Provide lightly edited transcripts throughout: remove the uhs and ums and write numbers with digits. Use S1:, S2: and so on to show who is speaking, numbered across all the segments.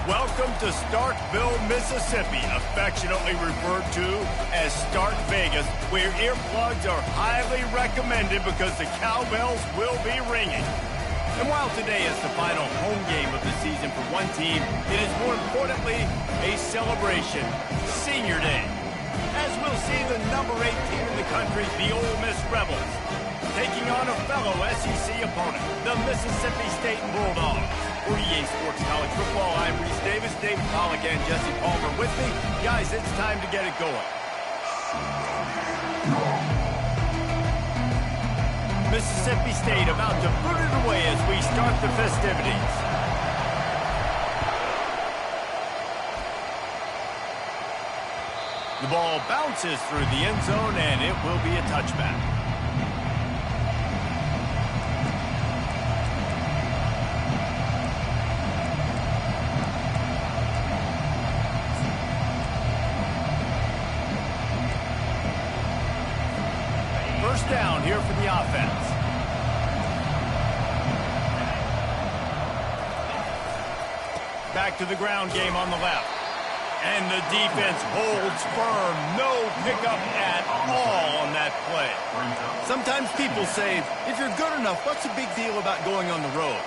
S1: Welcome to Starkville, Mississippi, affectionately referred to as Stark Vegas, where earplugs are highly recommended because the cowbells will be ringing. And while today is the final home game of the season for one team, it is more importantly a celebration, Senior Day. As we'll see the number 8 team in the country, the Ole Miss Rebels, taking on a fellow SEC opponent, the Mississippi State Bulldogs. For EA Sports College Football, I'm Reese Davis, David Pollack, and Jesse Palmer with me. Guys, it's time to get it going. Mississippi State about to put it away as we start the festivities. The ball bounces through the end zone, and it will be a touchback. First down here for the offense. Back to the ground game on the left. And the defense holds firm. No pickup at all on that play. Sometimes people say, if you're good enough, what's the big deal about going on the road?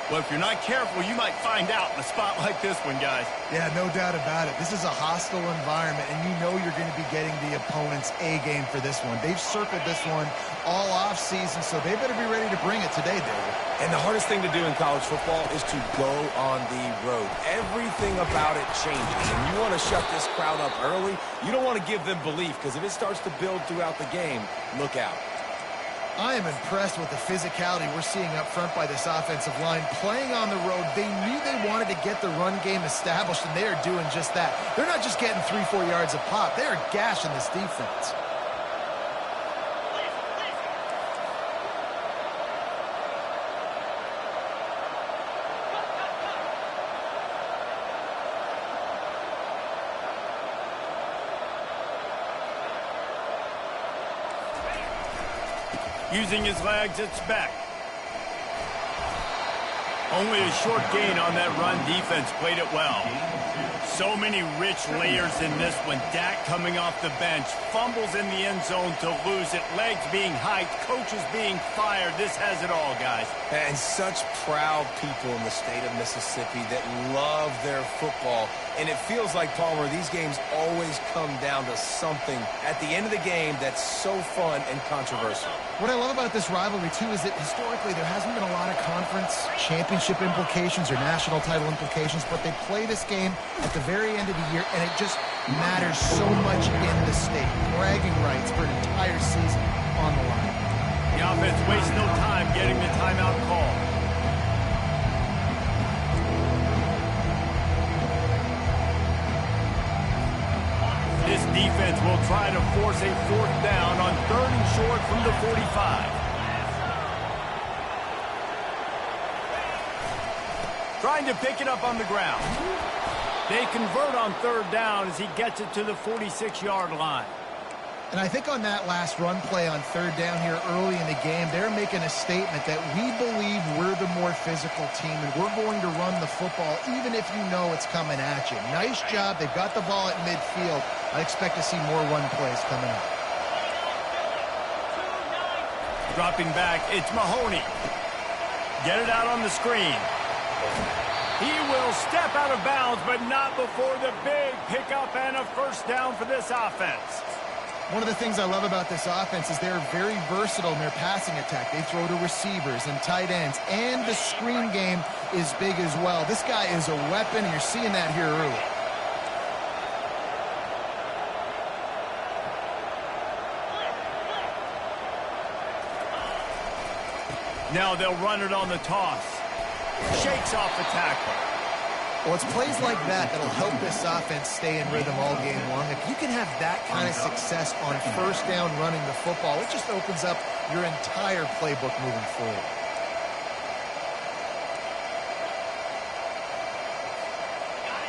S1: Well, if you're not careful, you might find out in a spot like this one, guys.
S2: Yeah, no doubt about it. This is a hostile environment, and you know you're going to be getting the opponent's A-game for this one. They've circled this one all off-season, so they better be ready to bring it today, David.
S3: And the hardest thing to do in college football is to go on the road. Everything about it changes, and you want to shut this crowd up early. You don't want to give them belief, because if it starts to build throughout the game, look out.
S2: I am impressed with the physicality we're seeing up front by this offensive line. Playing on the road, they knew they wanted to get the run game established, and they are doing just that. They're not just getting 3-4 yards a pop. They are gashing this defense.
S1: Using his legs, it's Beck. Only a short gain on that run. Defense played it well. So many rich layers in this one. Dak coming off the bench. Fumbles in the end zone to lose it. Legs being hiked. Coaches being fired. This has it all, guys.
S3: And such proud people in the state of Mississippi that love their football. And it feels like, Palmer, these games always come down to something at the end of the game that's so fun and controversial.
S2: What I love about this rivalry, too, is that historically there hasn't been a lot of conference championship implications or national title implications, but they play this game at the very end of the year, and it just matters so much in the state. Bragging rights for an entire season on the line.
S1: The offense wastes no time getting the timeout call. This defense will try to force a 4th down on 3rd and short from the 45. Trying to pick it up on the ground. They convert on 3rd down as he gets it to the 46-yard line.
S2: And I think on that last run play on 3rd down here early in the game, they're making a statement that we believe we're the more physical team and we're going to run the football even if you know it's coming at you. Nice job. They've got the ball at midfield. I expect to see more run plays coming up.
S1: Dropping back, it's Mahoney. Get it out on the screen. He will step out of bounds, but not before the big pickup and a 1st down for this offense.
S2: One of the things I love about this offense is they're very versatile in their passing attack. They throw to receivers and tight ends, and the screen game is big as well. This guy is a weapon, and you're seeing that here early.
S1: Now they'll run it on the toss. Shakes off the tackle.
S2: Well, it's plays like that that'll help this offense stay in rhythm all game long. If you can have that kind of success on 1st down running the football, it just opens up your entire playbook moving forward.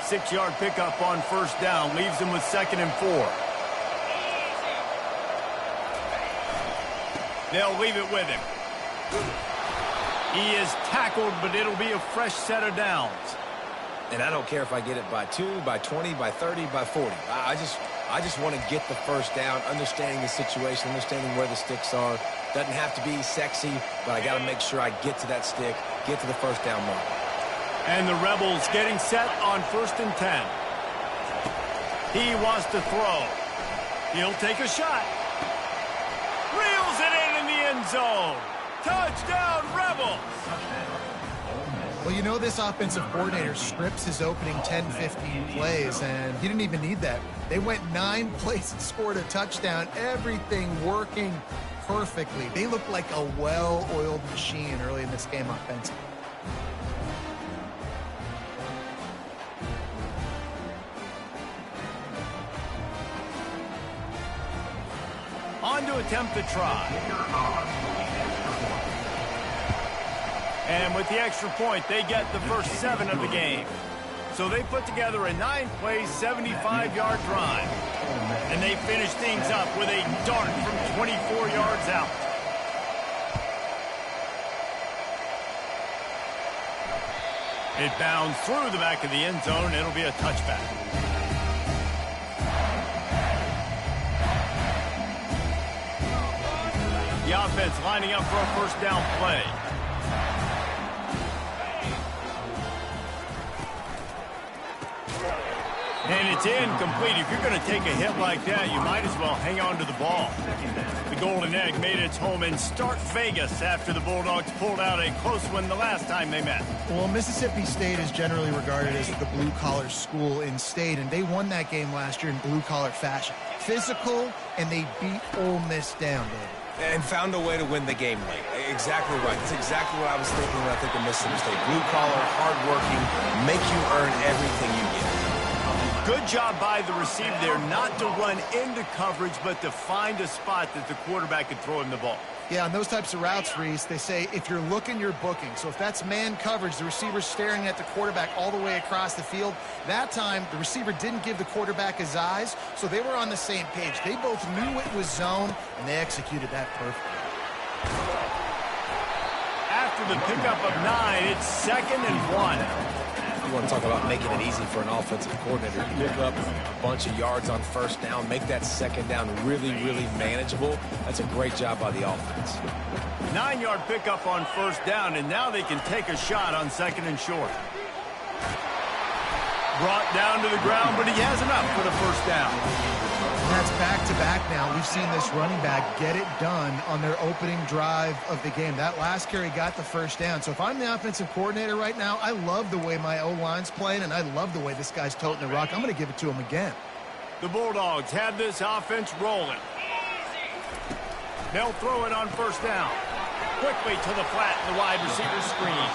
S1: Six-yard pickup on 1st down leaves him with 2nd and 4. They'll leave it with him. He is tackled, but it'll be a fresh set of downs.
S3: And I don't care if I get it by 2, by 20, by 30, by 40. I just want to get the first down, understanding the situation, understanding where the sticks are. Doesn't have to be sexy, but I got to make sure I get to that stick, get to the first down mark.
S1: And the Rebels getting set on 1st and 10. He wants to throw. He'll take a shot. Reels it in the end zone. Touchdown, Rebels!
S2: Well, you know this offensive coordinator strips his opening 10, 15 plays, and he didn't even need that. They went 9 plays and scored a touchdown. Everything working perfectly. They looked like a well-oiled machine early in this game offensively.
S1: On to attempt the try. And with the extra point, they get the first 7 of the game. So they put together a 9-play, 75-yard drive. And they finish things up with a dart from 24 yards out. It bounds through the back of the end zone. It'll be a touchback. The offense lining up for a first down play. And it's incomplete. If you're going to take a hit like that, you might as well hang on to the ball. The Golden Egg made its home in Start Vegas after the Bulldogs pulled out a close one the last time they met.
S2: Well, Mississippi State is generally regarded as the blue-collar school in state, and they won that game last year in blue-collar fashion. Physical, and they beat Ole Miss down, David.
S3: And found a way to win the game late. Exactly right. That's exactly what I was thinking when I think of Mississippi State. Blue-collar, hard-working, make you earn everything you get.
S1: Good job by the receiver there not to run into coverage, but to find a spot that the quarterback could throw him the ball.
S2: Yeah, on those types of routes, Reese, they say if you're looking, you're booking. So if that's man coverage, the receiver's staring at the quarterback all the way across the field. That time, the receiver didn't give the quarterback his eyes, so they were on the same page. They both knew it was zone, and they executed that perfectly.
S1: After the pickup of 9, it's 2nd and 1.
S3: You want to talk about making it easy for an offensive coordinator. You pick up a bunch of yards on first down, make that second down really, really manageable. That's a great job by the offense.
S1: 9-yard pickup on first down, and now they can take a shot on 2nd and short. Brought down to the ground, but he has enough for the first down.
S2: And that's back-to-back now. We've seen this running back get it done on their opening drive of the game. That last carry got the first down. So if I'm the offensive coordinator right now, I love the way my O-line's playing, and I love the way this guy's toting the rock. I'm going to give it to him again.
S1: The Bulldogs have this offense rolling. They'll throw it on first down. Quickly to the flat, the wide receiver screen.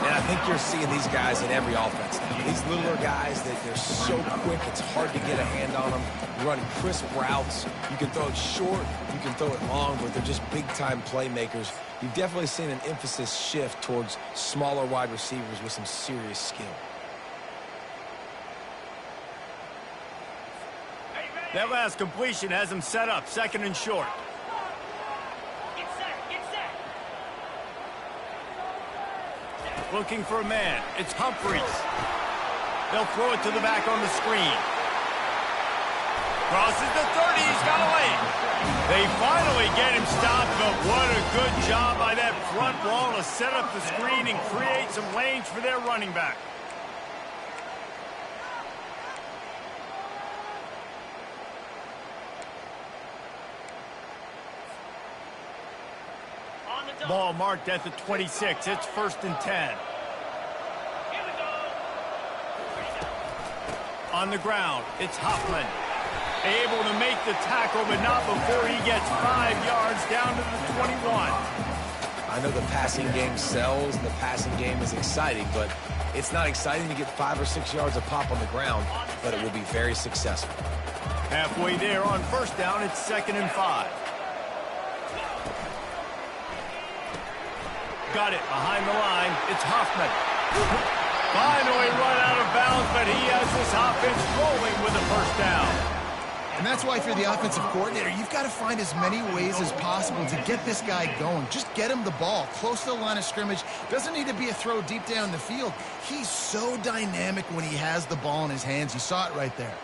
S3: And I think you're seeing these guys in every offense now. These littler guys, they're so quick, it's hard to get a hand on them. Running crisp routes. You can throw it short, you can throw it long, but they're just big-time playmakers. You've definitely seen an emphasis shift towards smaller wide receivers with some serious skill.
S1: That last completion has him set up, 2nd and short. Looking for a man. It's Humphreys. They'll throw it to the back on the screen. Crosses the 30. He's got a lane. They finally get him stopped, but what a good job by that front wall to set up the screen and create some lanes for their running back. Ball marked at the 26. It's 1st and 10. On the ground, it's Hoffman. Able to make the tackle, but not before he gets 5 yards down to the 21.
S3: I know the passing game sells, and the passing game is exciting, but it's not exciting to get 5 or 6 yards of pop on the ground, but it will be very successful.
S1: Halfway there on first down, it's 2nd and 5. Got it behind the line. It's Hoffman. Finally run out of bounds, but he has this offense rolling with a first down.
S2: And that's why if you're the offensive coordinator, you've got to find as many ways as possible to get this guy going. Just get him the ball close to the line of scrimmage. Doesn't need to be a throw deep down the field. He's so dynamic when he has the ball in his hands. You saw it right there.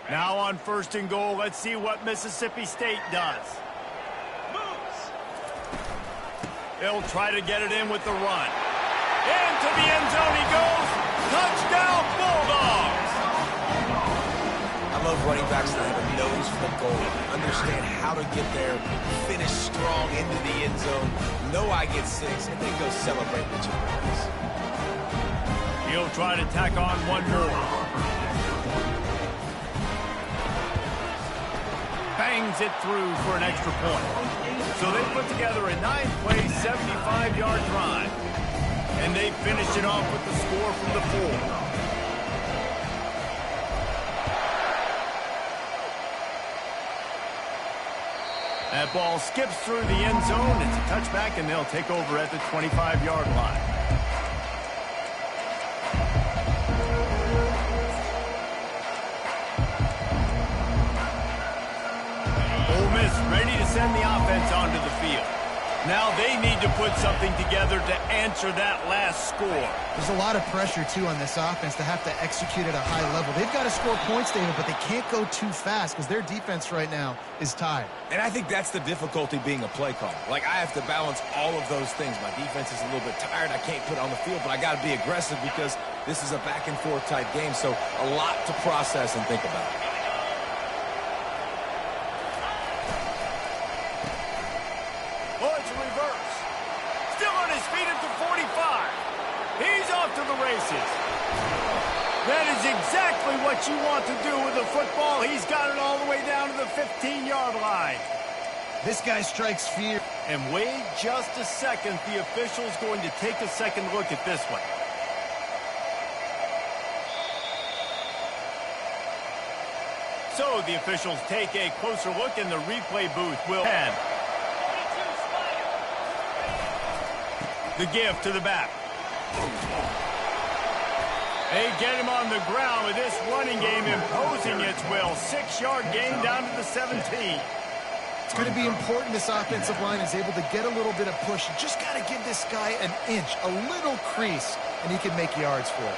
S1: Now on 1st and goal, let's see what Mississippi State does. He'll try to get it in with the run. Into the end zone he goes. Touchdown, Bulldogs!
S3: I love running backs that have a nose for the goal. Understand how to get there, finish strong into the end zone, know I get 6, and then go celebrate with your friends.
S1: He'll try to tack on one more. Bangs it through for an extra point. So they put together a 9-play, 75-yard drive. And they finished it off with the score from the 4. That ball skips through the end zone. It's a touchback, and they'll take over at the 25-yard line. Ole Miss ready to send the offense onto the field. Now they need to put something together to answer that last score.
S2: There's a lot of pressure, too, on this offense to have to execute at a high level. They've got to score points, David, but they can't go too fast because their defense right now is tired.
S3: And I think that's the difficulty being a play caller. Like, I have to balance all of those things. My defense is a little bit tired. I can't put it on the field, but I got to be aggressive because this is a back-and-forth type game, so a lot to process and think about.
S1: He's off to the races. That is exactly what you want to do with the football. He's got it all the way down to the 15-yard line.
S2: This guy strikes fear.
S1: And wait just a second. The official's going to take a second look at this one. So the officials take a closer look, and the replay booth will end. The give to the back. They get him on the ground with this running game imposing its will. 6-yard gain down to the 17.
S2: It's going to be important this offensive line is able to get a little bit of push. You just got to give this guy an inch, a little crease, and he can make yards for it.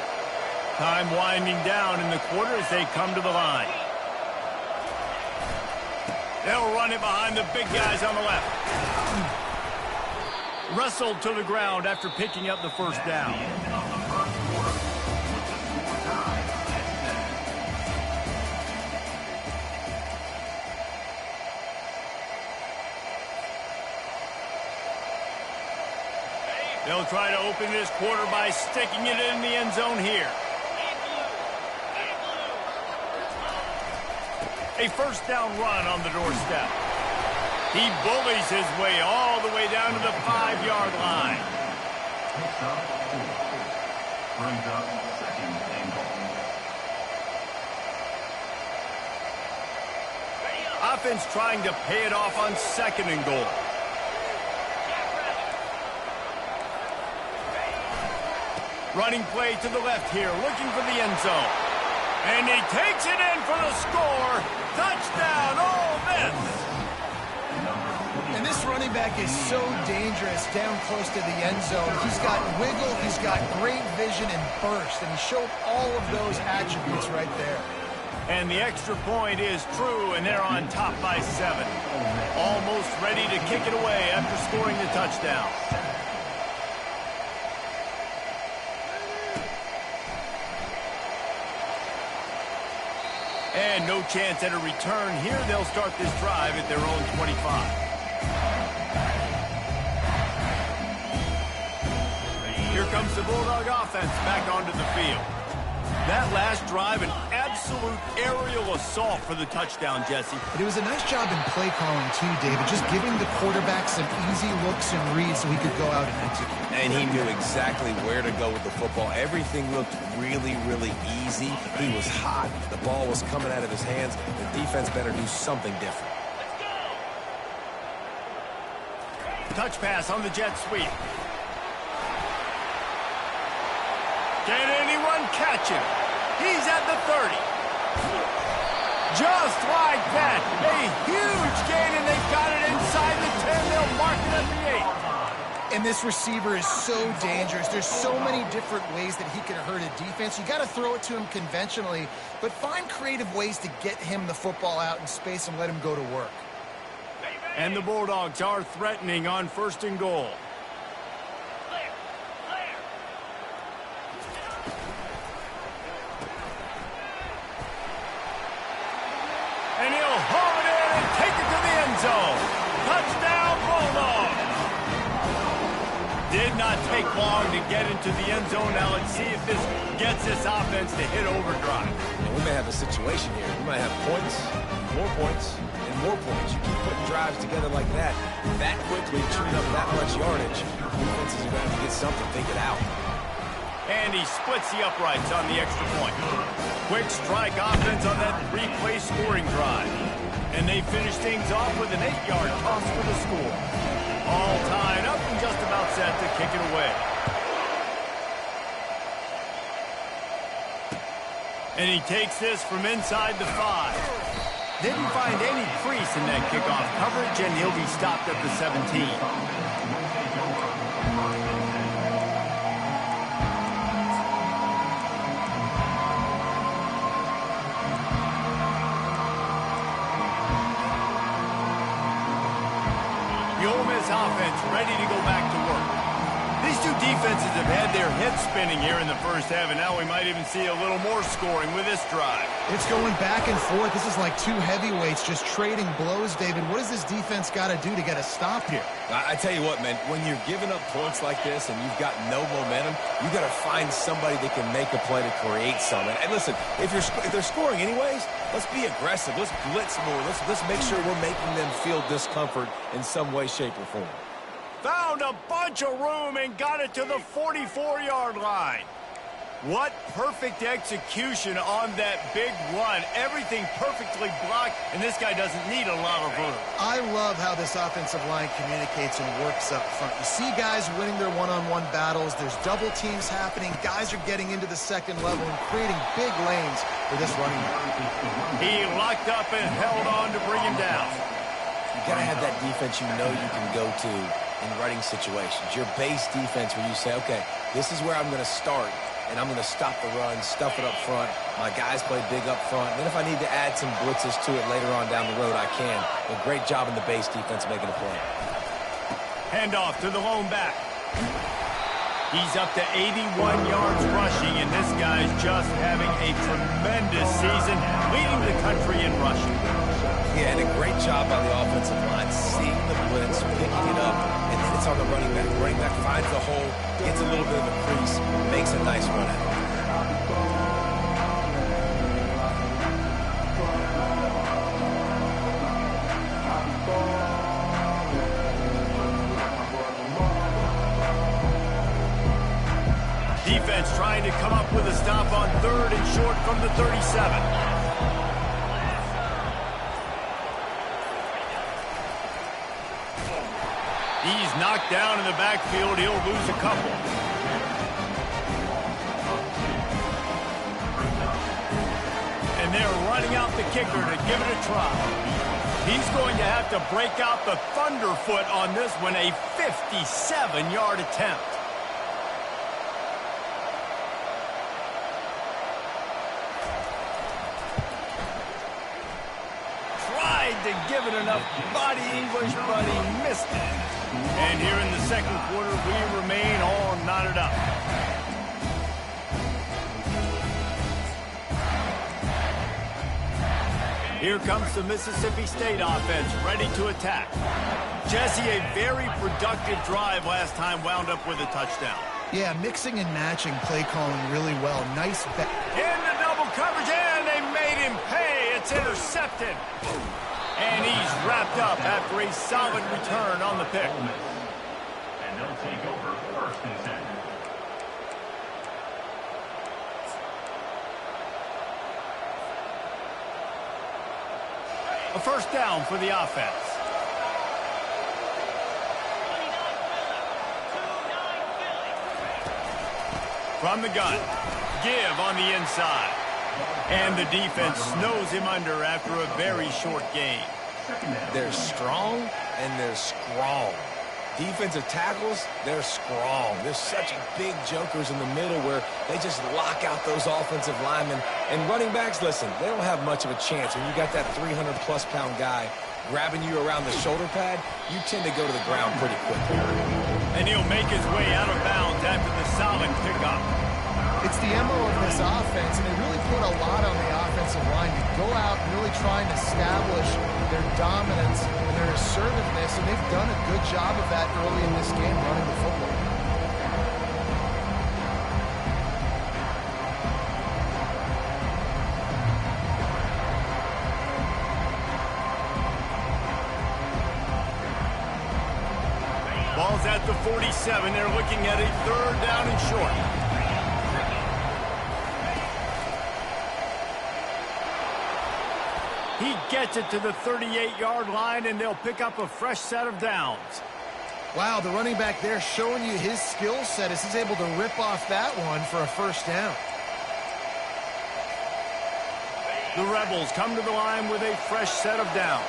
S1: Time winding down in the quarter as they come to the line. They'll run it behind the big guys on the left. Wrestled to the ground after picking up the first down. They'll try to open this quarter by sticking it in the end zone here. A first down run on the doorstep. He bullies his way all the way down to the 5-yard line. Offense trying to pay it off on 2nd and goal. Running play to the left here, looking for the end zone. And he takes it in for the score. Touchdown, Ole Miss.
S2: And this running back is so dangerous down close to the end zone. He's got wiggle, he's got great vision and burst, and he showed all of those attributes right there.
S1: And the extra point is true, and they're on top by 7. Almost ready to kick it away after scoring the touchdown. And no chance at a return here. They'll start this drive at their own 25. Here comes the Bulldog offense back onto the field. That last drive, an absolute aerial assault for the touchdown, Jesse.
S2: It was a nice job in play calling, too, David, just giving the quarterback some easy looks and reads so he could go out and execute.
S3: And he knew exactly where to go with the football. Everything looked really, really easy. He was hot. The ball was coming out of his hands. The defense better do something different.
S1: Touch pass on the jet sweep. Can anyone catch him? He's at the 30. Just like that. A huge gain, and they've got it inside the 10. They'll mark it at the 8.
S2: And this receiver is so dangerous. There's so many different ways that he can hurt a defense. You got to throw it to him conventionally, but find creative ways to get him the football out in space and let him go to work.
S1: And the Bulldogs are threatening on 1st and goal. And he'll haul it in and take it to the end zone. Touchdown, Bulldogs. Did not take long to get into the end zone. Now let's see if this gets this offense to hit overdrive.
S3: And we may have a situation here. We might have points, and more points. You keep putting drives together like that quickly, chewing up that much yardage. Defenses are going to have to get something figured out.
S1: And he splits the uprights on the extra point. Quick strike offense on that three-play scoring drive. And they finish things off with an 8-yard toss for the score. All tied up and just about set to kick it away. And he takes this from inside the 5. Didn't find any crease in that kickoff coverage, and he'll be stopped at the 17. The Ole Miss offense ready to go back to work. These two defenses have had their heads spinning here in the first half, and now we might even see a little more scoring with this drive.
S2: It's going back and forth. This is like two heavyweights just trading blows, David. What does this defense got to do to get a stop here?
S3: I tell you what, man, when you're giving up points like this and you've got no momentum, you got to find somebody that can make a play to create something. And listen, if they're scoring anyways, let's be aggressive. Let's blitz more. Let's make sure we're making them feel discomfort in some way, shape, or form.
S1: Found a bunch of room and got it to the 44-yard line. What perfect execution on that big run. Everything perfectly blocked, and this guy doesn't need a lot of room.
S2: I love how this offensive line communicates and works up front. You see guys winning their one-on-one battles. There's double teams happening. Guys are getting into the second level and creating big lanes for this running back.
S1: He locked up and held on to bring him down.
S3: You got to have that defense you know you can go to in running situations. Your base defense where you say, okay, this is where I'm going to start, and I'm going to stop the run, stuff it up front. My guys play big up front. And then if I need to add some blitzes to it later on down the road, I can. A great job in the base defense making a play.
S1: Handoff to the lone back. He's up to 81 yards rushing, and this guy's just having a tremendous season, leading the country in rushing.
S3: Yeah, and a great job by the offensive line, seeing the blitz, picking it up, and then it's on the running back. The running back finds the hole, gets a little bit of a crease, makes a nice run out.
S1: Defense trying to come up with a stop on 3rd and short from the 37. He's knocked down in the backfield. He'll lose a couple. And they're running out the kicker to give it a try. He's going to have to break out the thunderfoot on this one, a 57-yard attempt. To give it enough body English, but he missed it. And here in the second quarter, we remain all knotted up. Here comes the Mississippi State offense, ready to attack. Jesse, a very productive drive last time, wound up with a touchdown.
S2: Yeah, mixing and matching play calling really well. Nice back.
S1: And coverage, and they made him pay. It's intercepted. And he's wrapped up after a solid return on the pick.
S4: And they'll take over 1st and 10.
S1: A first down for the offense. From the gun, give on the inside. And the defense snows him under after a very short gain.
S3: They're strong and they're strong. Defensive tackles, they're strong. There's such big jokers in the middle where they just lock out those offensive linemen. And running backs, listen, they don't have much of a chance. When you got that 300-plus pound guy grabbing you around the shoulder pad, you tend to go to the ground pretty quickly.
S1: And he'll make his way out of bounds after the solid pickup.
S2: It's the MO of this offense, and they really put a lot on the offensive line to go out and really try and establish their dominance and their assertiveness, and they've done a good job of that early in this game running the football.
S1: Ball's at the 47. They're looking at a 3rd down and short. He gets it to the 38-yard line, and they'll pick up a fresh set of downs.
S2: Wow, the running back there showing you his skill set as he's able to rip off that one for a first down.
S1: The Rebels come to the line with a fresh set of downs.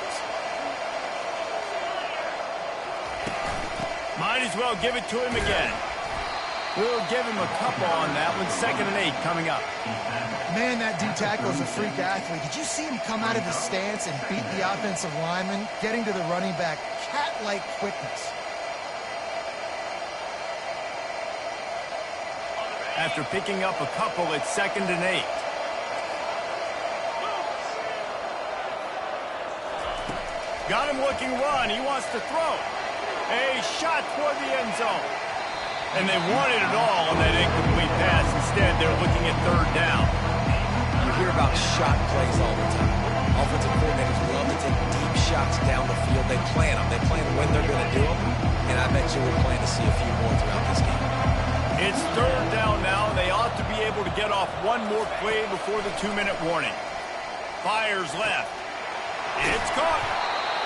S1: Might as well give it to him again. We'll give him a couple on that one. 2nd and 8 coming up.
S2: Man, that D tackle is a freak athlete. Did you see him come out of his stance and beat the offensive lineman, getting to the running back? Cat-like quickness.
S1: After picking up a couple, it's 2nd and 8. Got him looking run. He wants to throw. A shot toward the end zone. And they wanted it all on that incomplete pass. Instead, they're looking at 3rd down.
S3: You hear about shot plays all the time. Offensive coordinators love to take deep shots down the field. They plan them. They plan when they're going to do them. And I bet you we're planning to see a few more throughout this game.
S1: It's 3rd down now. They ought to be able to get off one more play before the 2-minute warning. Fires left. It's caught.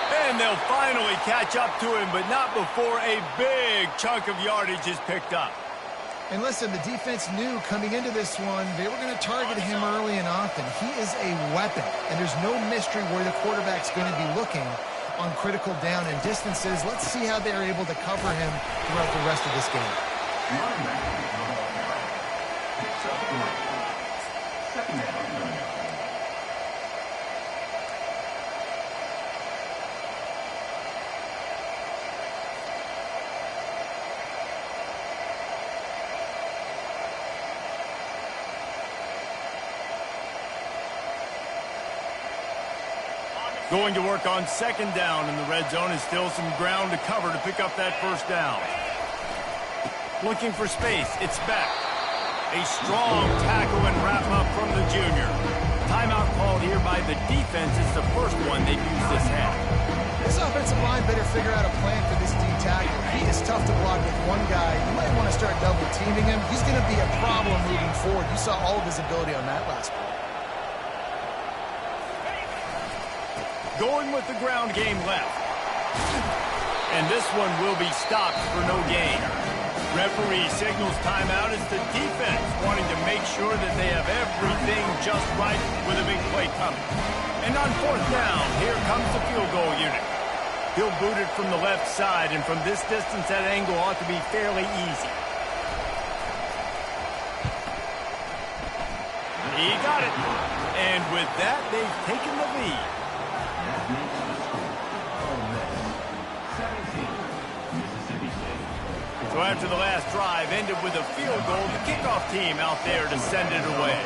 S1: And they'll finally catch up to him, but not before a big chunk of yardage is picked up.
S2: And listen, the defense knew coming into this one, they were going to target him early and often. He is a weapon, and there's no mystery where the quarterback's going to be looking on critical down and distances. Let's see how they're able to cover him throughout the rest of this game.
S1: Going to work on 2nd down in the red zone, and still some ground to cover to pick up that first down. Looking for space, it's Beck. A strong tackle and wrap up from the junior. Timeout called here by the defense. It's the first one they've used this half.
S2: This offensive line better figure out a plan for this D tackle. He is tough to block with one guy. You might want to start double teaming him. He's going to be a problem moving forward. You saw all of his ability on that last play.
S1: Going with the ground game left. And this one will be stopped for no gain. Referee signals timeout as the defense wanting to make sure that they have everything just right with a big play coming. And on 4th down, here comes the field goal unit. He'll boot it from the left side, and from this distance, that angle ought to be fairly easy. He got it. And with that, they've taken the lead. So after the last drive ended with a field goal, the kickoff team out there to send it away.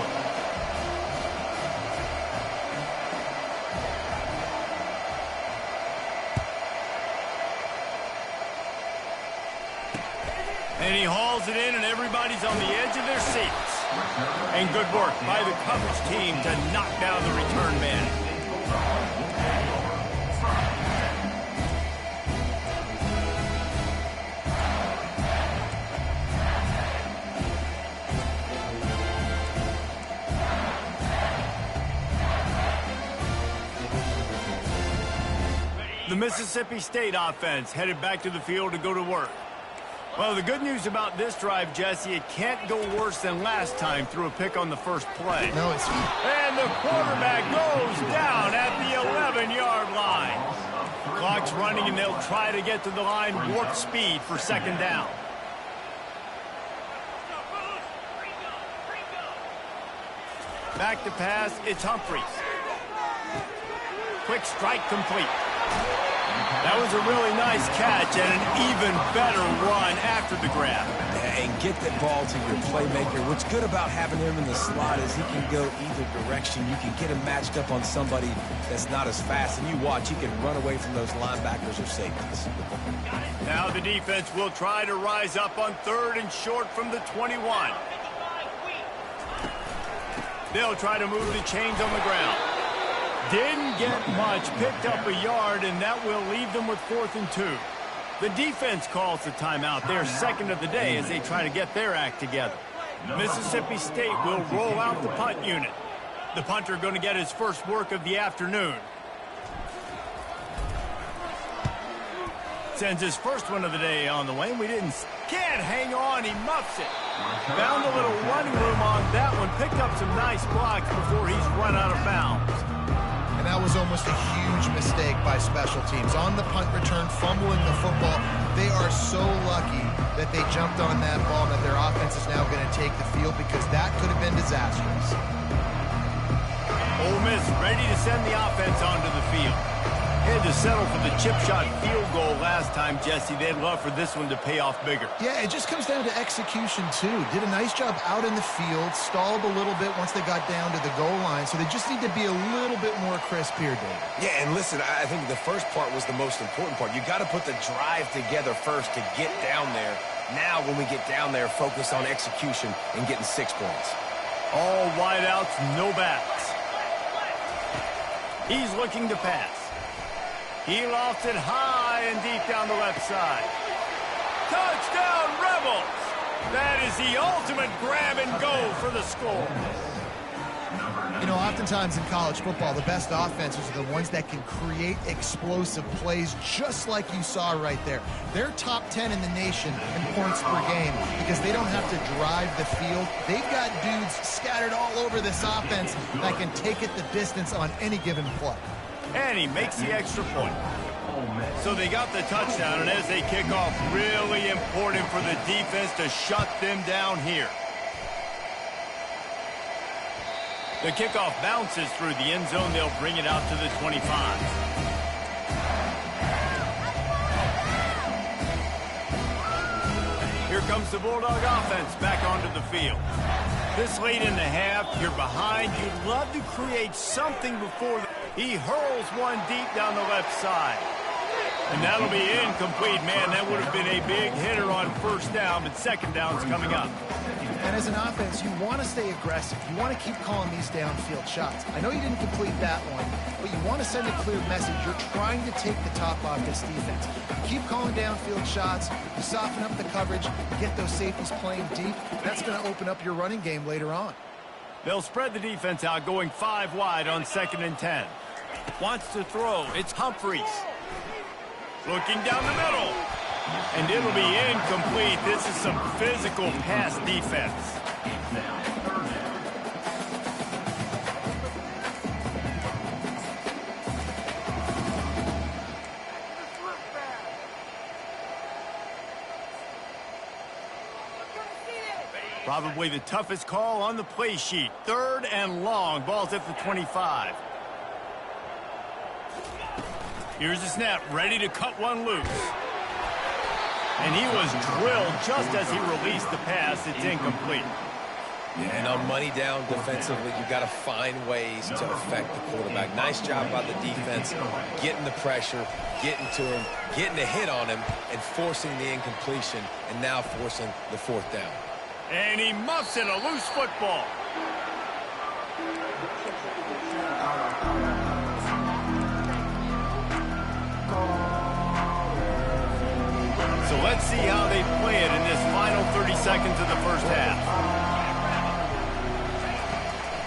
S1: And he hauls it in, and everybody's on the edge of their seats. And good work by the coverage team to knock down the return man. The Mississippi State offense headed back to the field to go to work. Well, the good news about this drive, Jesse, it can't go worse than last time through a pick on the first play.
S2: No, it's...
S1: And the quarterback goes down at the 11-yard line. Clock's running, and they'll try to get to the line warp speed for second down. Back to pass, it's Humphries. Quick strike complete. That was a really nice catch and an even better run after the grab.
S3: And get the ball to your playmaker. What's good about having him in the slot is he can go either direction. You can get him matched up on somebody that's not as fast, and you watch, he can run away from those linebackers or safeties.
S1: Now the defense will try to rise up on 3rd and short from the 21. They'll try to move the chains on the ground. Didn't get much, picked up a yard, and that will leave them with 4th and 2. The defense calls the timeout, their second of the day, as they try to get their act together. Mississippi State will roll out the punt unit. The punter going to get his first work of the afternoon. Sends his first one of the day on the way. Can't hang on, he muffs it. Found a little running room on that one, picked up some nice blocks before he's run out of bounds.
S2: And that was almost a huge mistake by special teams. On the punt return, fumbling the football. They are so lucky that they jumped on that ball, that their offense is now going to take the field, because that could have been disastrous.
S1: Ole Miss ready to send the offense onto the field. Had to settle for the chip shot field goal last time, Jesse. They'd love for this one to pay off bigger.
S2: Yeah, it just comes down to execution, too. Did a nice job out in the field, stalled a little bit once they got down to the goal line, so they just need to be a little bit more crisp here, Dave.
S3: Yeah, and listen, I think the first part was the most important part. You got to put the drive together first to get down there. Now, when we get down there, focus on execution and getting 6 points.
S1: All wideouts, no backs. He's looking to pass. He lofts it high and deep down the left side. Touchdown, Rebels! That is the ultimate grab and go for the score.
S2: You know, oftentimes in college football, the best offenses are the ones that can create explosive plays, just like you saw right there. They're top 10 in the nation in points per game because they don't have to drive the field. They've got dudes scattered all over this offense that can take it the distance on any given play.
S1: And he makes the extra point. So they got the touchdown, and as they kick off, really important for the defense to shut them down here. The kickoff bounces through the end zone. They'll bring it out to the 25. Here comes the Bulldog offense back onto the field. This late in the half, you're behind. You'd love to create something before. He hurls one deep down the left side. And that'll be incomplete. Man, that would have been a big hitter on first down, but second down's coming up.
S2: And as an offense, you want to stay aggressive. You want to keep calling these downfield shots. I know you didn't complete that one, but you want to send a clear message. You're trying to take the top off this defense. You keep calling downfield shots, you soften up the coverage, get those safeties playing deep. That's going to open up your running game later on.
S1: They'll spread the defense out, going 5 wide on 2nd and 10. Wants to throw. It's Humphries. Looking down the middle. And it'll be incomplete. This is some physical pass defense. Probably the toughest call on the play sheet. 3rd and long. Ball's at the 25. Here's the snap. Ready to cut one loose. And he was drilled just as he released the pass. It's incomplete.
S3: Yeah, and on money down defensively, you've got to find ways to affect the quarterback. Nice job by the defense, getting the pressure, getting to him, getting a hit on him, and forcing the incompletion, and now forcing the 4th down.
S1: And he muffs it, a loose football. So let's see how they play it in this final 30 seconds of the first half.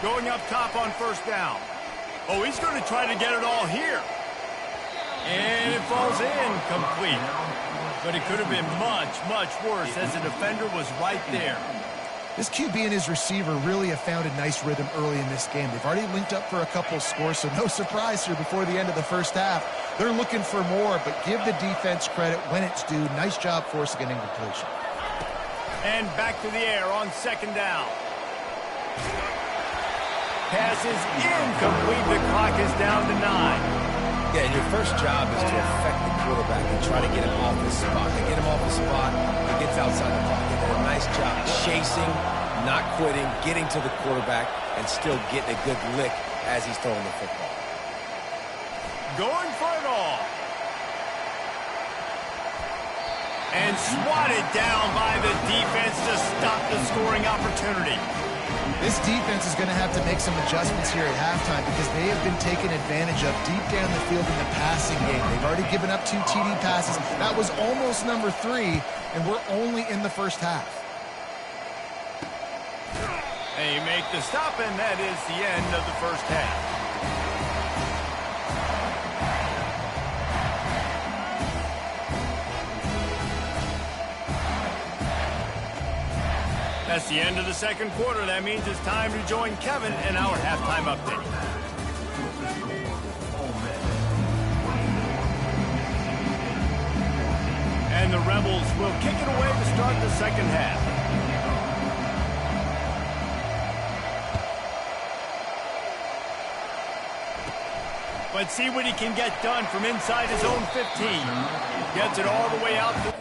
S1: Going up top on first down. Oh, he's going to try to get it all here. And it falls incomplete. But it could have been much, much worse as the defender was right there.
S2: This QB and his receiver really have found a nice rhythm early in this game. They've already linked up for a couple scores, so no surprise here before the end of the first half. They're looking for more, but give the defense credit when it's due. Nice job forcing an incompletion.
S1: And back to the air on second down. Pass is incomplete. The clock is down to 9.
S3: Yeah, and your first job is to affect the quarterback and try to get him off his spot. They get him off the spot, he gets outside the pocket. They did a nice job chasing, not quitting, getting to the quarterback, and still getting a good lick as he's throwing the football.
S1: Going for it all. And swatted down by the defense to stop the scoring opportunity.
S2: This defense is going to have to make some adjustments here at halftime because they have been taken advantage of deep down the field in the passing game. They've already given up 2 TD passes. That was almost number 3, and we're only in the first half.
S1: They make the stop, and that is the end of the first half. That's the end of the second quarter. That means it's time to join Kevin in our halftime update. And the Rebels will kick it away to start the second half. Let's see what he can get done from inside his own 15. Gets it all the way out to...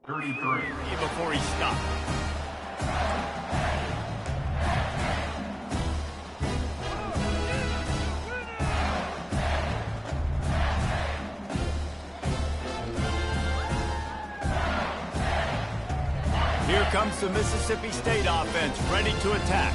S4: 33.
S1: Before he stopped. Here comes the Mississippi State offense, ready to attack.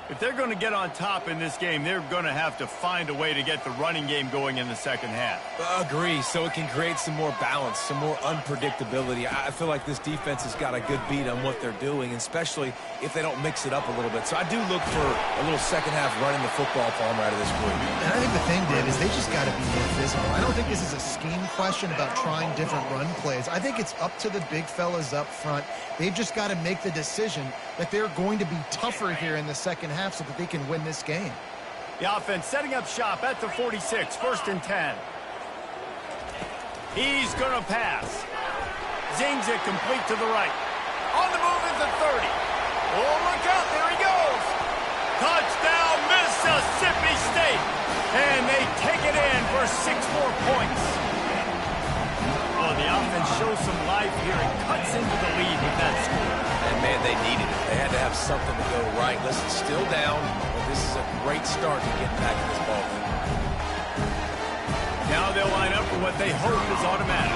S1: If they're going to get on top in this game, they're going to have to find a way to get the running game going in the second half.
S3: Agree, so it can create some more balance, some more unpredictability. I feel like this defense has got a good beat on what they're doing, especially if they don't mix it up a little bit. So I do look for a little second half running the football Palmer out of this group.
S2: And I think the thing, Dave, is they just got to be more physical. I don't think this is a scheme question about trying different run plays. I think it's up to the big fellas up front. They've just got to make the decision that they're going to be tougher here in the second half so that they can win this game.
S1: The offense setting up shop at the 46, 1st and 10. He's going to pass. Zings it complete to the right. On the move is the 30. Oh, look out, there he goes. Touchdown, Mississippi State. And they take it in for 6 more points. Oh, the offense shows some life here and cuts into the lead with that score.
S3: And, man, they needed it. They had to have something to go right. Listen, still down, but this is a great start to getting back in this ball game.
S1: Now they'll line up for what they hope is automatic.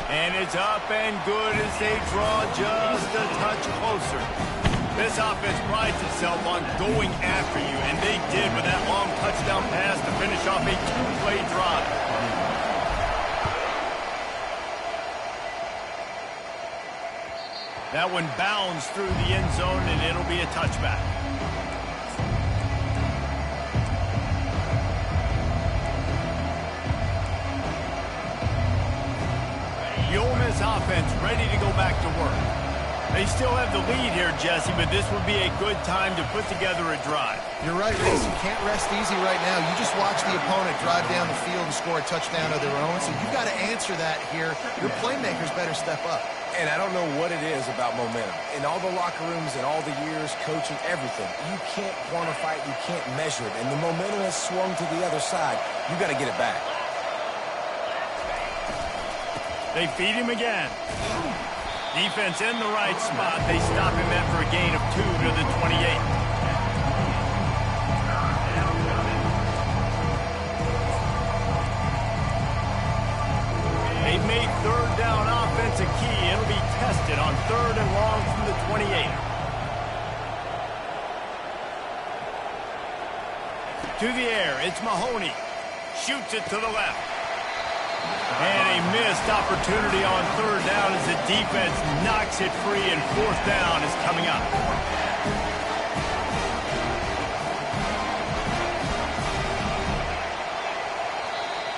S1: And it's up and good as they draw just a touch closer. This offense prides itself on going after you, and they did with that long touchdown pass to finish off a 2-play drive. That one bounds through the end zone, and it'll be a touchback. The Ole Miss offense ready to go back to work. They still have the lead here, Jesse, but this would be a good time to put together a drive.
S2: You're right, Reese. You can't rest easy right now. You just watch the opponent drive down the field and score a touchdown of their own, so you've got to answer that here. Your playmakers better step up.
S3: And I don't know what it is about momentum. In all the locker rooms and all the years, coaching, everything, you can't quantify it, you can't measure it. And the momentum has swung to the other side. You got to get it back.
S1: They feed him again. Defense in the right spot. They stop him after a gain of 2 to the 28. They've made third down offense a key. It'll be tested on 3rd and long from the 28. To the air, it's Mahoney. Shoots it to the left. And a missed opportunity on 3rd down as the defense knocks it free, and 4th down is coming up.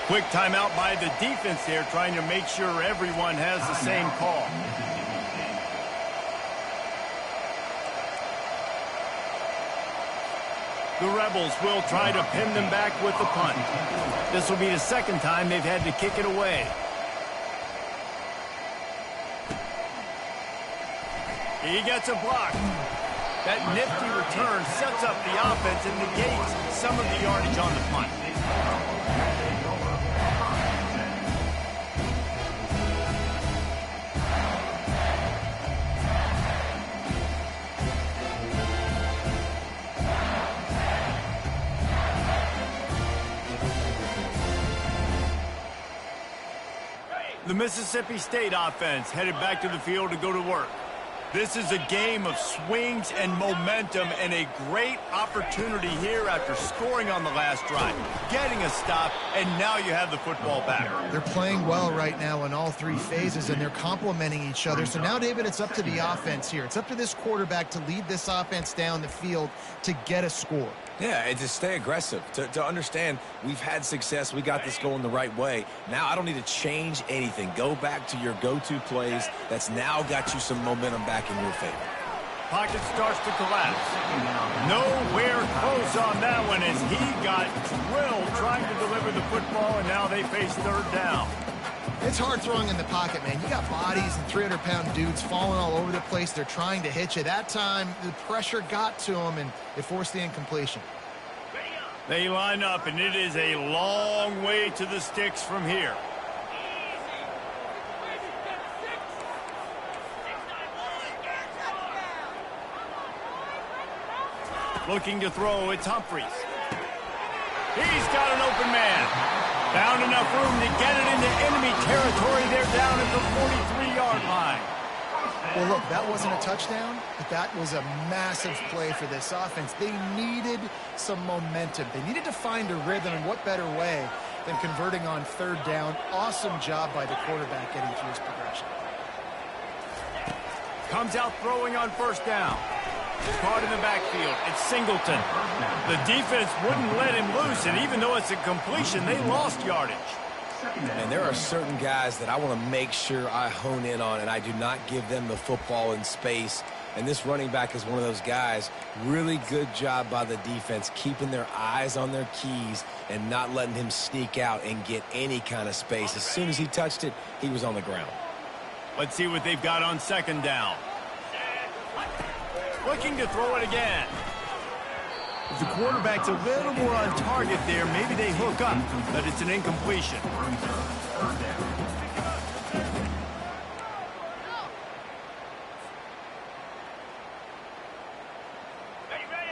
S1: Quick timeout by the defense there, trying to make sure everyone has the same call. The Rebels will try to pin them back with the punt. This will be the second time they've had to kick it away. He gets a block. That nifty return sets up the offense and negates some of the yardage on the punt. The Mississippi State offense headed back to the field to go to work. This is a game of swings and momentum, and a great opportunity here after scoring on the last drive, getting a stop, and now you have the football back.
S2: They're playing well right now in all 3 phases, and they're complementing each other. So now, David, it's up to the offense here. It's up to this quarterback to lead this offense down the field to get a score.
S3: Yeah, and to stay aggressive, to understand we've had success, we got this going the right way. Now I don't need to change anything. Go back to your go-to plays. That's now got you some momentum back in your favor.
S1: Pocket starts to collapse. Nowhere close on that one as he got drilled trying to deliver the football, and now they face 3rd down.
S2: It's hard throwing in the pocket, man. You got bodies and 300-pound dudes falling all over the place. They're trying to hit you. That time, the pressure got to them, and it forced the incompletion.
S1: They line up, and it is a long way to the sticks from here. Looking to throw, it's Humphries. He's got an open man. Found enough room to get it into enemy territory. They're down at the 43-yard line.
S2: Well, look, that wasn't a touchdown, but that was a massive play for this offense. They needed some momentum. They needed to find a rhythm, and what better way than converting on third down. Awesome job by the quarterback getting through his progression.
S1: Comes out throwing on first down. Caught in the backfield. It's Singleton. The defense wouldn't let him loose, and even though it's a completion, they lost yardage.
S3: And there are certain guys that I want to make sure I hone in on, and I do not give them the football in space. And this running back is one of those guys. Really good job by the defense, keeping their eyes on their keys and not letting him sneak out and get any kind of space. As soon as he touched it, he was on the ground.
S1: Let's see what they've got on second down. Looking to throw it again. If the quarterback's a little more on target there, maybe they hook up, but it's an incompletion.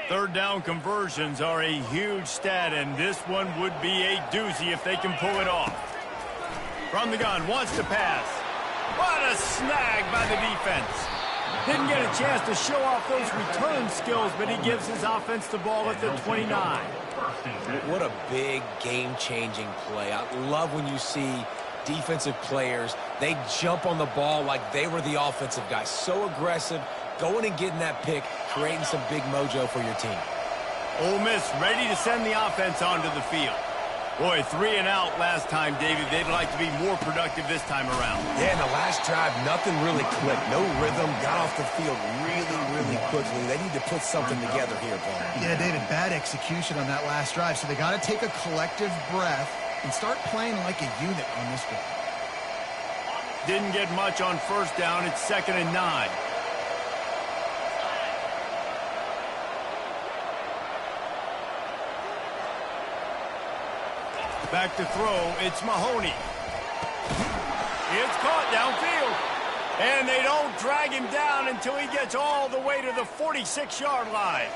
S1: Third down conversions are a huge stat, and this one would be a doozy if they can pull it off. From the gun, wants to pass. What a snag by the defense. Didn't get a chance to show off those return skills, but he gives his offense the ball at the 29.
S3: What a big game-changing play. I love when you see defensive players, they jump on the ball like they were the offensive guy. So aggressive, going and getting that pick, creating some big mojo for your team.
S1: Ole Miss ready to send the offense onto the field. Boy, 3 and out last time, David. They'd like to be more productive this time around.
S3: Yeah, in the last drive, nothing really clicked. No rhythm, got off the field really quickly. They need to put something together here, Paul.
S2: Yeah, David, bad execution on that last drive, so they got to take a collective breath and start playing like a unit on this one.
S1: Didn't get much on first down. It's 2nd and 9. Back to throw, it's Mahoney. It's caught downfield. And they don't drag him down until he gets all the way to the 46-yard line.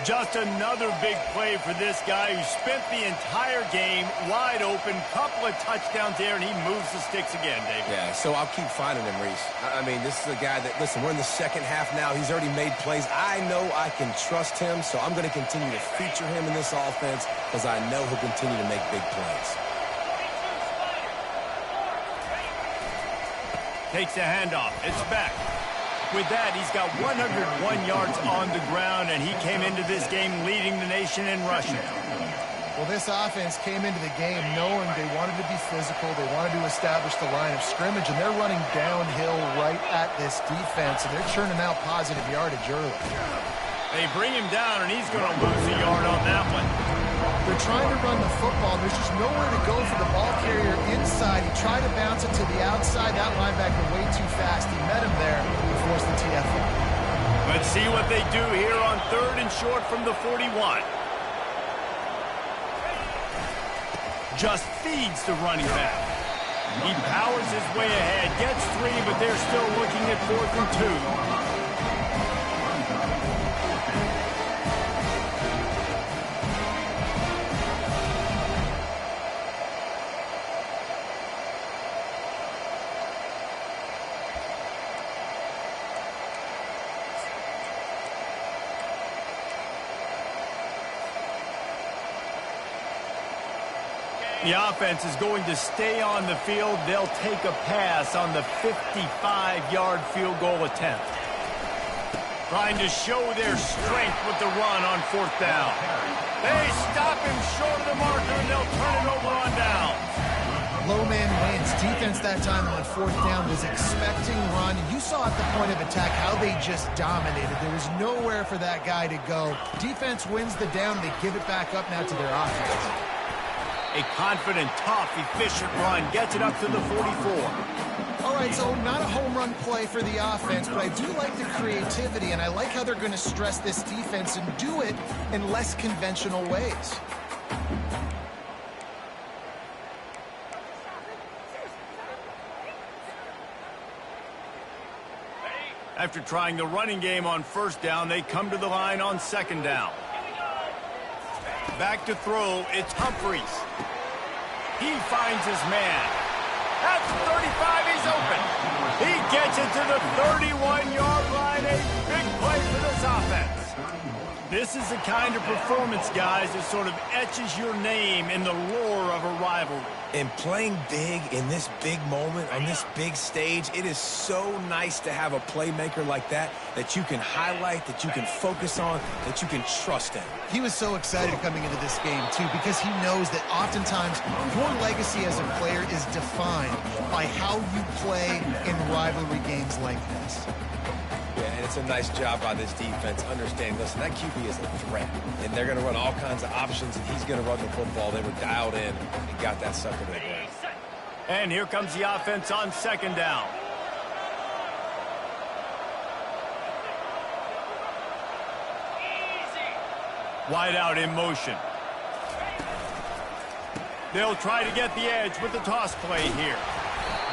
S1: Just another big play for this guy who spent the entire game wide open. Couple of touchdowns there, and he moves the sticks again, David.
S3: Yeah, so I'll keep finding him, Reese. I mean, this is a guy that, listen, we're in the second half now. He's already made plays. I know I can trust him, so I'm going to continue to feature him in this offense because I know he'll continue to make big plays.
S1: Takes the handoff. It's back. With that, he's got 101 yards on the ground, and he came into this game leading the nation in rushing.
S2: Well, this offense came into the game knowing they wanted to be physical, they wanted to establish the line of scrimmage, and they're running downhill right at this defense, and they're churning out positive yardage early.
S1: They bring him down, and he's going to lose a yard on that one.
S2: They're trying to run the football. There's just nowhere to go for the ball carrier inside. He tried to bounce it to the outside. That linebacker way too fast. He met him there and forced the TFL.
S1: Let's see what they do here on 3rd and short from the 41. Just feeds the running back. He powers his way ahead, gets 3, but they're still looking at 4th and 2. The offense is going to stay on the field. They'll take a pass on the 55-yard field goal attempt. Trying to show their strength with the run on 4th down. They stop him short of the marker, and they'll turn it over on down.
S2: Low man wins. Defense that time on 4th down was expecting run. You saw at the point of attack how they just dominated. There was nowhere for that guy to go. Defense wins the down. They give it back up now to their offense.
S1: A confident, tough, efficient run gets it up to the 44.
S2: All right, so not a home run play for the offense, but I do like the creativity, and I like how they're going to stress this defense and do it in less conventional ways.
S1: After trying the running game on first down, they come to the line on second down. Back to throw, it's Humphries. He finds his man. At the 35, he's open. He gets it to the 31-yard line. A big play for this offense. This is the kind of performance, guys, that sort of etches your name in the lore of a rivalry.
S3: And playing big in this big moment, on this big stage, it is so nice to have a playmaker like that that you can highlight, that you can focus on, that you can trust in.
S2: He was so excited coming into this game, too, because he knows that oftentimes your legacy as a player is defined by how you play in rivalry games like this.
S3: Yeah, and it's a nice job by this defense understanding, listen, that QB is a threat, and they're going to run all kinds of options, and he's going to run the football. They were dialed in and got that sucker to the ground.
S1: And here comes the offense on second down. Wide out in motion. They'll try to get the edge with the toss play here.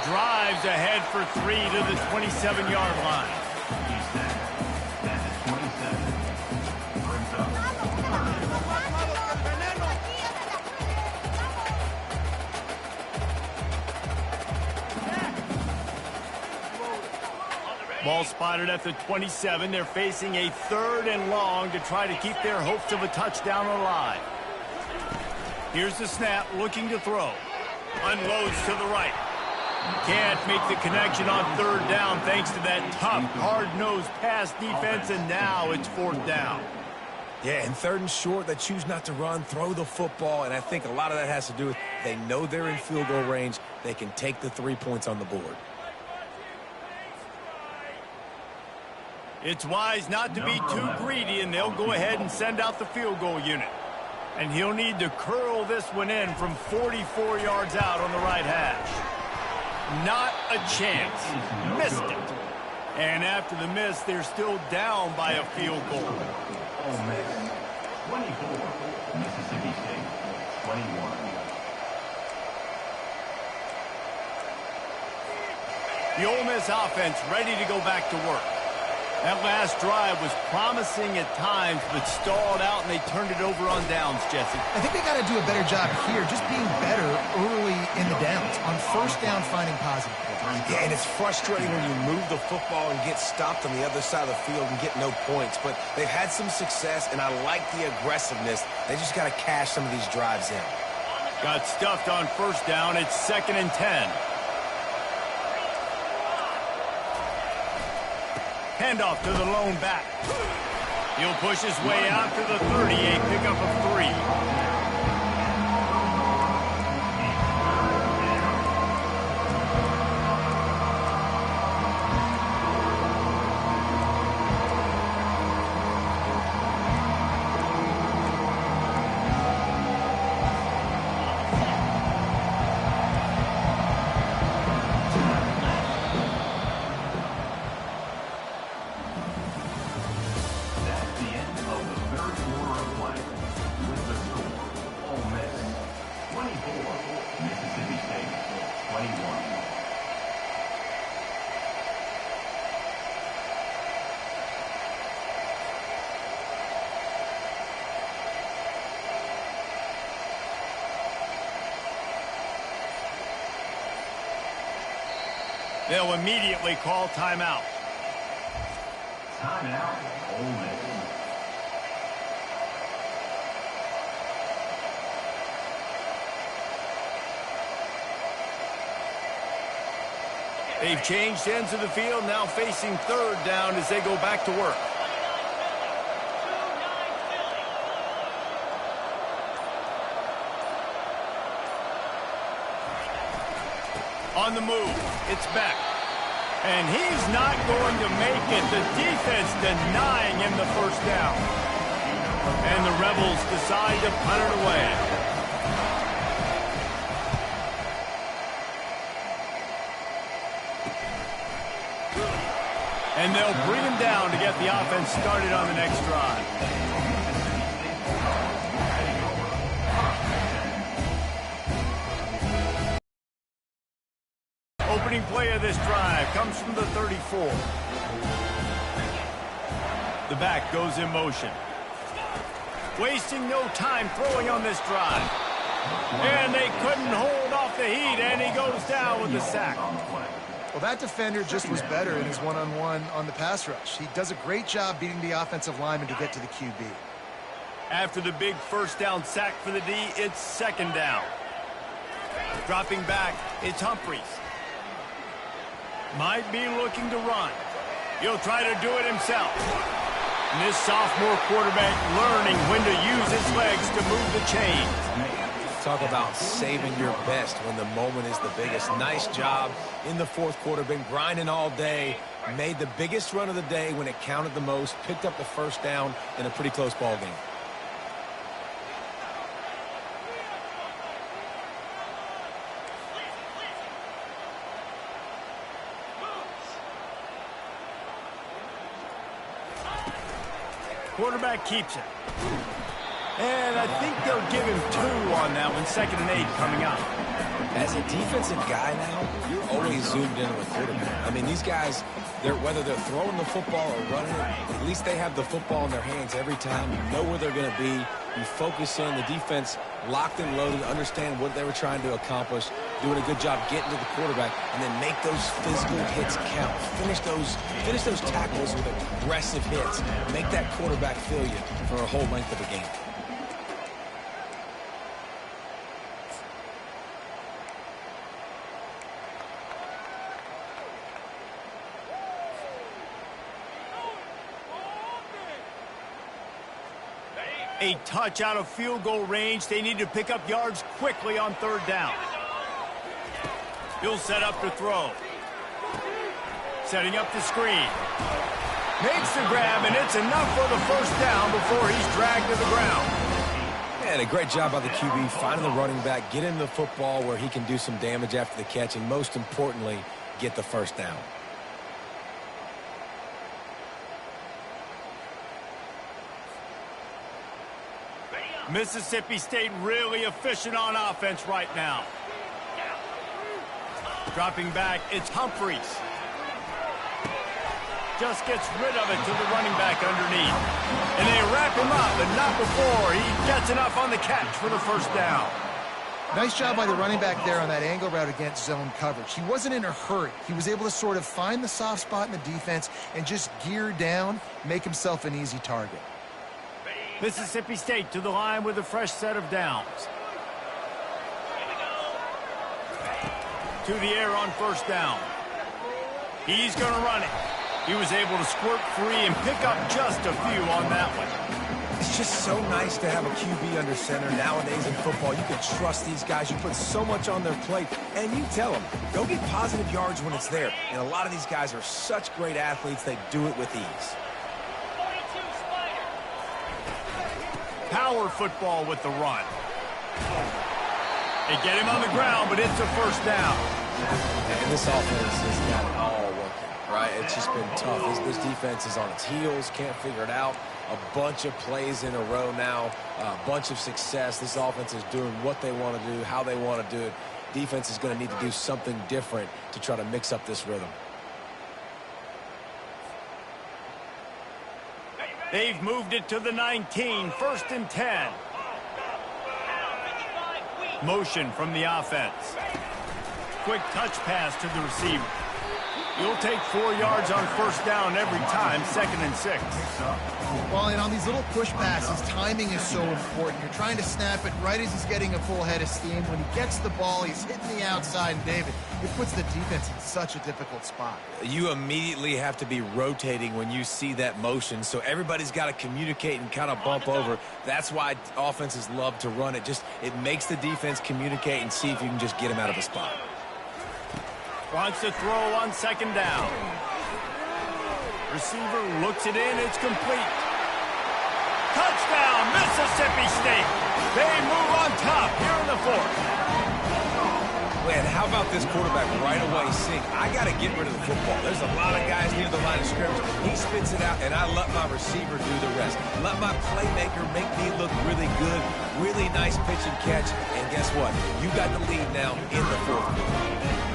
S1: Drives ahead for 3 to the 27-yard line. Ball spotted at the 27. They're facing a 3rd and long to try to keep their hopes of a touchdown alive. Here's the snap, looking to throw. Unloads to the right. Can't make the connection on 3rd down thanks to that tough, hard-nosed pass defense, and now it's 4th down.
S3: Yeah, and 3rd and short, they choose not to run, throw the football, and I think a lot of that has to do with they know they're in field goal range. They can take the 3 points on the board.
S1: It's wise not to be too greedy, and they'll go ahead and send out the field goal unit. And he'll need to curl this one in from 44 yards out on the right hash. Not a chance. Missed it. And after the miss, they're still down by a field goal.
S4: Ole Miss 24, Mississippi State 21.
S1: The Ole Miss offense ready to go back to work. That last drive was promising at times, but stalled out, and they turned it over on downs, Jesse.
S2: I think they got to do a better job here, just being better early in the downs. On first down, finding positive plays.
S3: Yeah, and it's frustrating when you move the football and get stopped on the other side of the field and get no points. But they've had some success, and I like the aggressiveness. They just got to cash some of these drives in.
S1: Got stuffed on first down. It's 2nd and 10. Handoff to the lone back. He'll push his way out to the 30, a pickup of 3. They'll immediately call timeout.
S4: Timeout, Ole Miss.
S1: They've changed ends of the field, now facing 3rd down as they go back to work. On the move, it's Beck. And he's not going to make it. The defense denying him the first down. And the Rebels decide to punt it away. And they'll bring him down to get the offense started on the next drive. Opening play play of this drive comes from the 34. The back goes in motion. Wasting no time throwing on this drive. And they couldn't hold off the heat, and he goes down with the sack.
S2: Well, that defender just was better in his one-on-one on the pass rush. He does a great job beating the offensive lineman to get to the QB.
S1: After the big first down sack for the D, it's second down. Dropping back, it's Humphries. Might be looking to run. He'll try to do it himself. And this sophomore quarterback learning when to use his legs to move the chains.
S3: Talk about saving your best when the moment is the biggest. Nice job in the fourth quarter. Been grinding all day. Made the biggest run of the day when it counted the most. Picked up the first down in a pretty close ball game.
S1: Quarterback keeps it. And I think they'll give him 2 on that one. 2nd and 8 coming up.
S3: As a defensive guy now, you're always zoomed in on the quarterback. I mean, these guys, whether they're throwing the football or running it, at least they have the football in their hands every time. You know where they're going to be. You focus in. The defense locked and loaded, understand what they were trying to accomplish, doing a good job getting to the quarterback, and then make those physical hits count. Finish those tackles with aggressive hits. Make that quarterback feel you for a whole length of a game.
S1: A touch out of field goal range. They need to pick up yards quickly on 3rd down. He'll set up to throw. Setting up the screen. Makes the grab, and it's enough for the first down before he's dragged to the ground.
S3: And a great job by the QB finding the running back, get him the football where he can do some damage after the catch, and most importantly, get the first down.
S1: Mississippi State really efficient on offense right now. Dropping back, it's Humphries. Just gets rid of it to the running back underneath. And they wrap him up, but not before he gets enough on the catch for the first down.
S2: Nice job by the running back there on that angle route against zone coverage. He wasn't in a hurry. He was able to sort of find the soft spot in the defense and just gear down, make himself an easy target.
S1: Mississippi State to the line with a fresh set of downs. To the air on first down. He's going to run it. He was able to squirt free and pick up just a few on that one.
S3: It's just so nice to have a QB under center. Nowadays in football, you can trust these guys. You put so much on their plate, and you tell them, go get positive yards when it's there. And a lot of these guys are such great athletes, they do it with ease.
S1: Power football with the run. They get him on the ground, but it's a first down.
S3: And this offense has got it all working, right? It's just been tough. This defense is on its heels, can't figure it out. A bunch of plays in a row now, a bunch of success. This offense is doing what they want to do, how they want to do it. Defense is going to need to do something different to try to mix up this rhythm.
S1: They've moved it to the 19, 1st and 10. Motion from the offense. Quick touch pass to the receiver. He'll take 4 yards on first down every time, 2nd and 6.
S2: Well, and on these little push passes, timing is so important. You're trying to snap it right as he's getting a full head of steam. When he gets the ball, he's hitting the outside, and David, it puts the defense in such a difficult spot.
S3: You immediately have to be rotating when you see that motion, so everybody's got to communicate and kind of bump over. That's why offenses love to run it. It makes the defense communicate and see if you can just get him out of a spot.
S1: Wants to throw on 2nd down. Receiver looks it in. It's complete. Touchdown, Mississippi State. They move on top here in the 4th.
S3: Man, how about this quarterback right away seeing, I got to get rid of the football. There's a lot of guys near the line of scrimmage. He spits it out, and I let my receiver do the rest. Let my playmaker make me look really good. Really nice pitch and catch. And guess what? You got the lead now in the 4th quarter.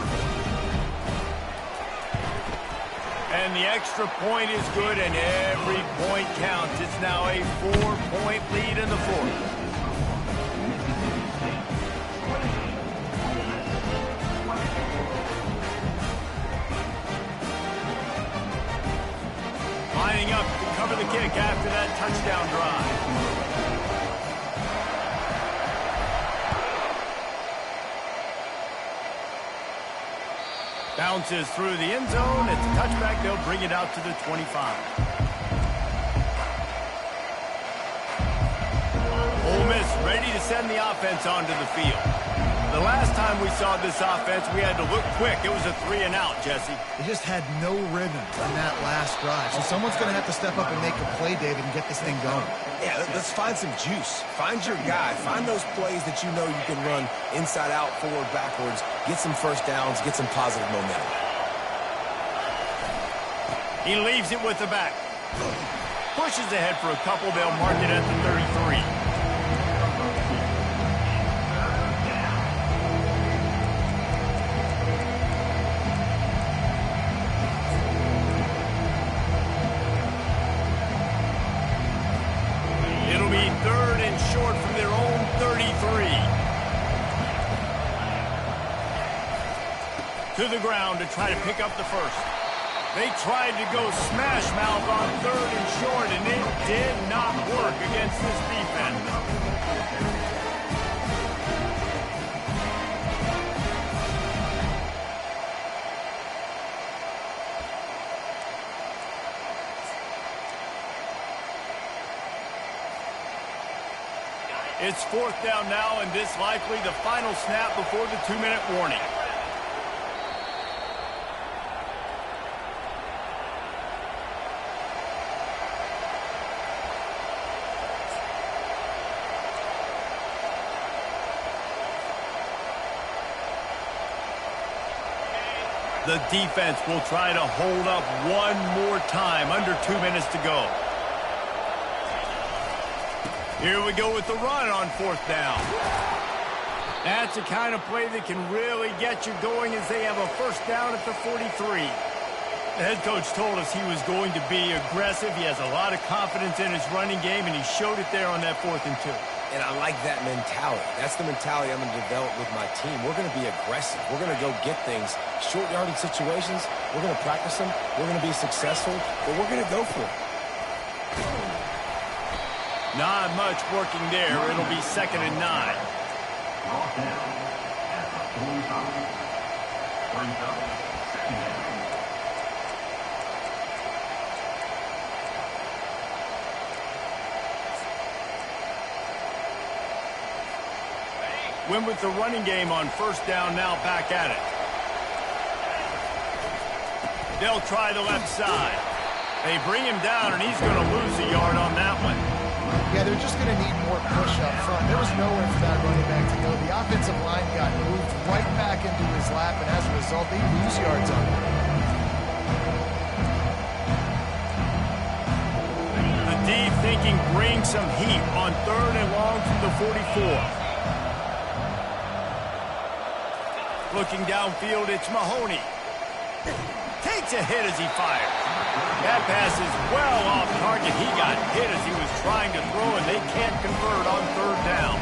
S1: And the extra point is good, and every point counts. It's now a 4-point lead in the fourth. Lining up to cover the kick after that touchdown drive. Bounces through the end zone. It's a touchback. They'll bring it out to the 25. Ole Miss ready to send the offense onto the field. The last time we saw this offense, we had to look quick. It was a 3-and-out, Jesse.
S2: They just had no rhythm in that last drive. So someone's going to have to step up and make a play, David, and get this thing going.
S3: Yeah, let's find some juice. Find your guy. Find those plays that you know you can run inside out, forward, backwards. Get some first downs. Get some positive momentum.
S1: He leaves it with the back. Pushes ahead for a couple. They'll mark it at the 33. It'll be 3rd and short from their own 33. To the ground to try to pick up the first. They tried to go smash mouth on 3rd and short, and it did not work against this defense. It's 4th down now, and this likely the final snap before the 2-minute warning. The defense will try to hold up one more time, under 2 minutes to go. Here we go with the run on 4th down. That's the kind of play that can really get you going as they have a first down at the 43. The head coach told us he was going to be aggressive. He has a lot of confidence in his running game, and he showed it there on that 4th and 2.
S3: And I like that mentality. That's the mentality I'm going to develop with my team. We're going to be aggressive. We're going to go get things. Short yardage situations, we're going to practice them. We're going to be successful, but we're going to go for it.
S1: Not much working there. It'll be 2nd and 9. Win with the running game on 1st down, now back at it. They'll try the left side. They bring him down, and he's going to lose a yard on that one.
S2: Yeah, they're just going to need more push up front. There was nowhere for that running back to go. The offensive line got moved right back into his lap, and as a result, they lose yards on it.
S1: The D thinking bring some heat on 3rd and long from the 44. Looking downfield, it's Mahoney. Takes a hit as he fires. That pass is well off target. He got hit as he was trying to throw, and they can't convert on 3rd down.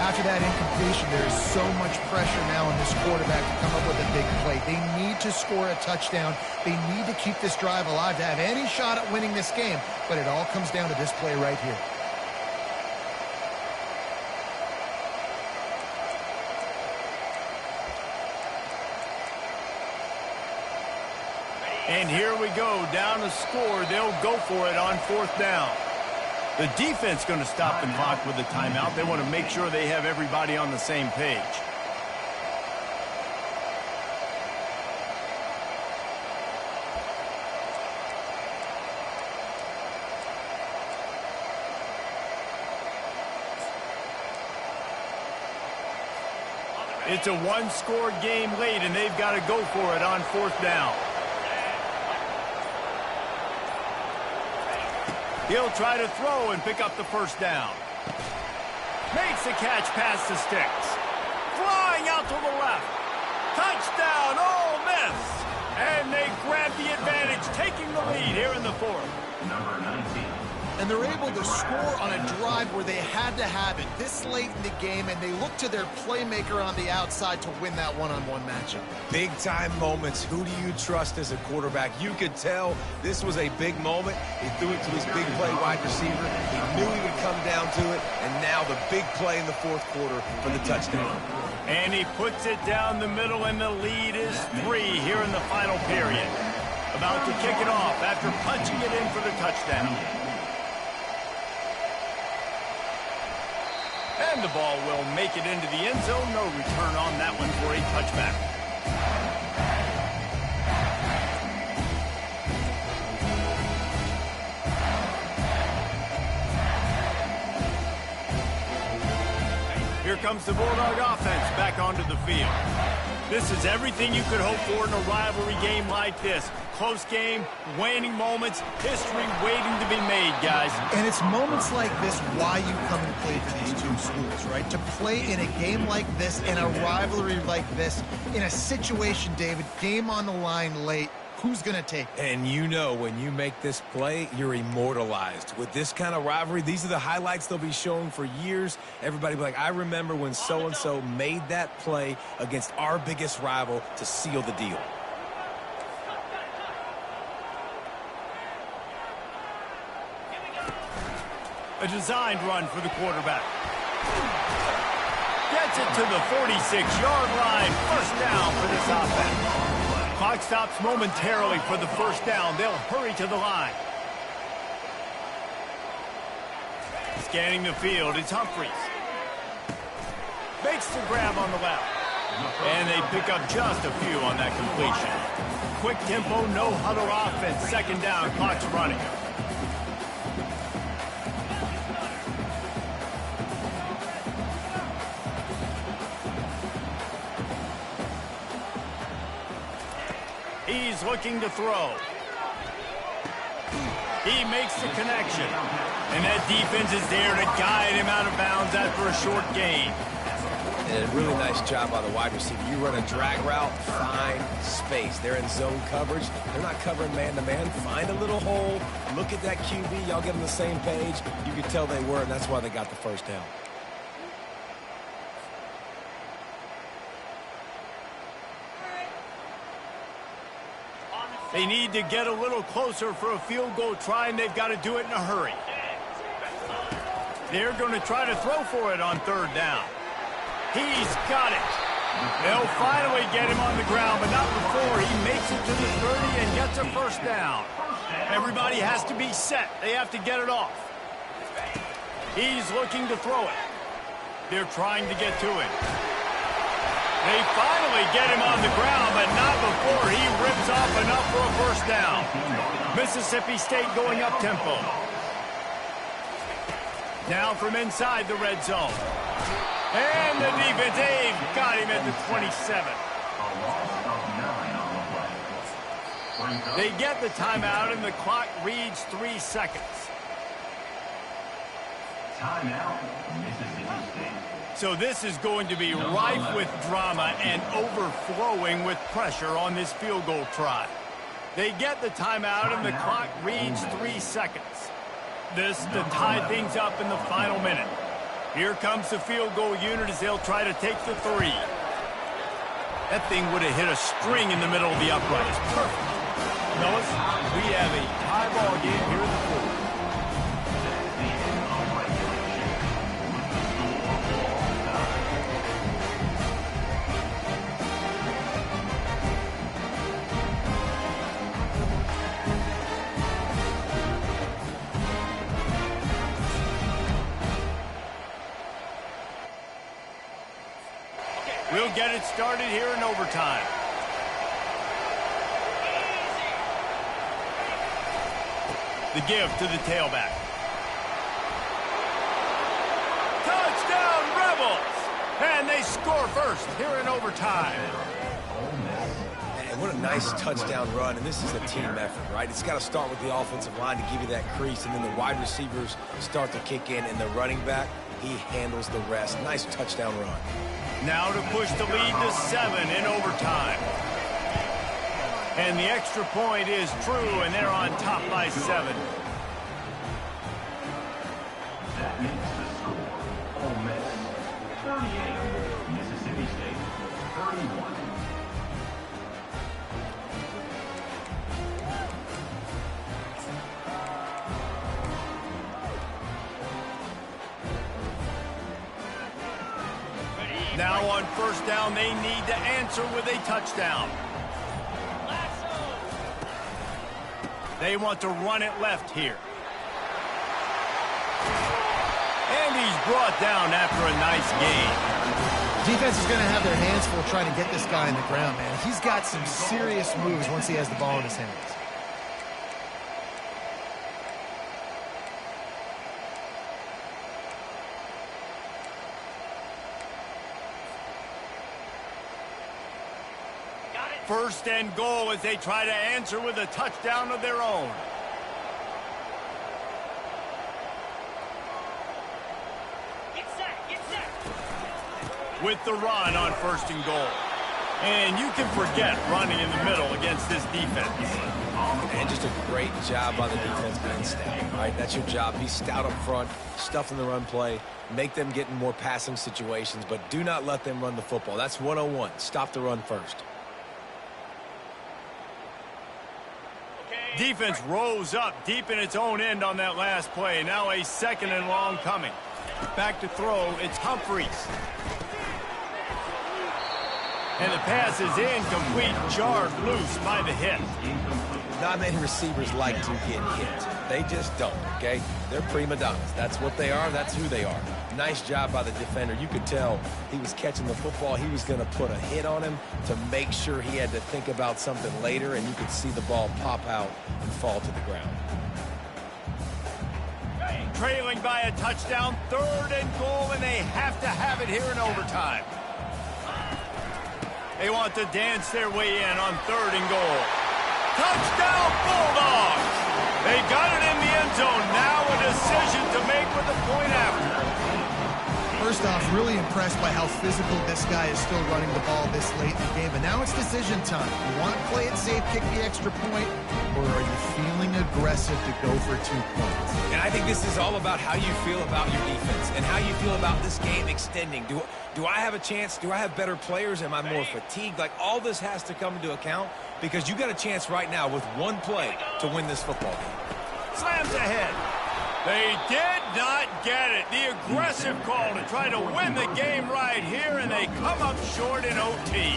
S2: After that incompletion, there is so much pressure now on this quarterback to come up with a big play. They need to score a touchdown. They need to keep this drive alive to have any shot at winning this game, but it all comes down to this play right here.
S1: And here we go, down the score. They'll go for it on 4th down. The defense going to stop the clock with a timeout. They want to make sure they have everybody on the same page. It's a one-score game late, and they've got to go for it on 4th down. He'll try to throw and pick up the first down. Makes the catch past the sticks. Flying out to the left. Touchdown, Ole Miss. And they grab the advantage fourth.
S4: Number 19.
S2: And they're able to score on a drive where they had to have it this late in the game, and they look to their playmaker on the outside to win that one-on-one matchup.
S3: Big-time moments. Who do you trust as a quarterback? You could tell this was a big moment. He threw it to his big play wide receiver. He knew he would come down to it, and now the big play in the fourth quarter for the touchdown.
S1: And he puts it down the middle, and the lead is 3 here in the final period. About to kick it off after punching it in for the touchdown. And the ball will make it into the end zone. No return on that one for a touchback. Here comes the Bulldog offense back onto the field. This is everything you could hope for in a rivalry game like this. Close game, waning moments, history waiting to be made, guys.
S2: And it's moments like this why you come and play for these two schools, right? To play in a game like this, in a rivalry like this, in a situation, David, game on the line late, who's going to take it?
S3: And you know when you make this play, you're immortalized. With this kind of rivalry, these are the highlights they'll be showing for years. Everybody will be like, I remember when so-and-so made that play against our biggest rival to seal the deal.
S1: A designed run for the quarterback. Gets it to the 46-yard line. First down for this offense. Clock stops momentarily for the first down. They'll hurry to the line. Scanning the field, it's Humphries. Makes the grab on the left. And they pick up just a few on that completion. Quick tempo, no huddle offense. Second down, clock's running. He's looking to throw. He makes the connection. And that defense is there to guide him out of bounds after a short gain.
S3: And a really nice job by the wide receiver. You run a drag route, find space. They're in zone coverage. They're not covering man-to-man. Find a little hole. Look at that QB. Y'all get on the same page. You could tell they were, and that's why they got the first down.
S1: They need to get a little closer for a field goal try, and they've got to do it in a hurry. They're going to try to throw for it on third down. He's got it. They'll finally get him on the ground, but not before he makes it to the 30 and gets a first down. Everybody has to be set. They have to get it off. He's looking to throw it. They're trying to get to it. They finally get him on the ground, but not before he rips off enough for a first down. Mississippi State going up tempo. Now from inside the red zone. And the defense, they've got him at the 27. They get the timeout, and the clock reads 3 seconds.
S4: Timeout, Mississippi State.
S1: So this is going to be rife with drama and overflowing with pressure on this field goal try. They get the timeout, and the clock reads 3 seconds. This to tie things up in the final minute. Here comes the field goal unit as they'll try to take the 3. That thing would have hit a string in the middle of the upright. It's perfect. Notice, we have a tie ball game here in the fourth. We'll get it started here in overtime. The give to the tailback. Touchdown, Rebels! And they score first here in overtime.
S3: Man, what a nice touchdown run, and this is a team effort, right? It's got to start with the offensive line to give you that crease, and then the wide receivers start to kick in, and the running back, he handles the rest. Nice touchdown run.
S1: Now to push the lead to 7 in overtime. And the extra point is true, and they're on top by 7.
S4: That makes the score. Ole Miss 38, Mississippi State 31.
S1: Now on first down, they need to answer with a touchdown. They want to run it left here. And he's brought down after a nice gain.
S2: Defense is going to have their hands full trying to get this guy in the ground, man. He's got some serious moves once he has the ball in his hands.
S1: First and goal as they try to answer with a touchdown of their own.
S5: Get set.
S1: With the run on first and goal. And you can forget running in the middle against this defense.
S3: And just a great job by the defense being stout. All right, that's your job. Be stout up front, stuff in the run play, make them get in more passing situations, but do not let them run the football. That's 101. Stop the run first.
S1: Defense rose up deep in its own end on that last play. Now a second and long coming. Back to throw, it's Humphreys. And the pass is incomplete, jarred loose by the hit.
S3: Not many receivers like to get hit. They just don't, okay? They're prima donnas. That's what they are. That's who they are. Nice job by the defender. You could tell he was catching the football. He was going to put a hit on him to make sure he had to think about something later, and you could see the ball pop out and fall to the ground.
S1: Trailing by a touchdown, third and goal, and they have to have it here in overtime. They want to dance their way in on third and goal. Touchdown, Bulldogs! They got it in the end zone. Now a decision to make with the point after.
S2: First off, really impressed by how physical this guy is still running the ball this late in the game. But now it's decision time. You want to play it safe, kick the extra point, or are you feeling aggressive to go for 2 points?
S3: And I think this is all about how you feel about your defense and how you feel about this game extending. Do I have a chance? Do I have better players? Am I more fatigued? Like, all this has to come into account because you got a chance right now with one play to win this football game.
S1: Slams ahead. They did not get it. The aggressive call to try to win the game right here, and they come up short in OT.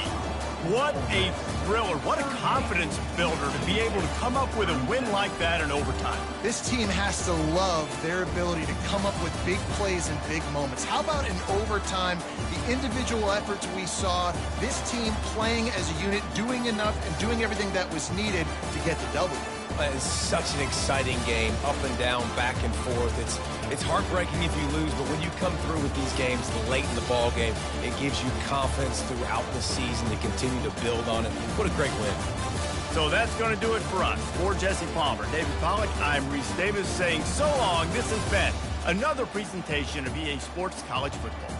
S1: What a thriller. What a confidence builder to be able to come up with a win like that in overtime.
S2: This team has to love their ability to come up with big plays and big moments. How about in overtime, the individual efforts we saw, this team playing as a unit, doing enough and doing everything that was needed to get the W.
S3: It's such an exciting game, up and down, back and forth. It's heartbreaking if you lose, but when you come through with these games late in the ball game, it gives you confidence throughout the season to continue to build on it. What a great win.
S1: So that's going to do it for us. For Jesse Palmer, David Pollack, I'm Reese Davis saying so long. This has been another presentation of EA Sports College Football.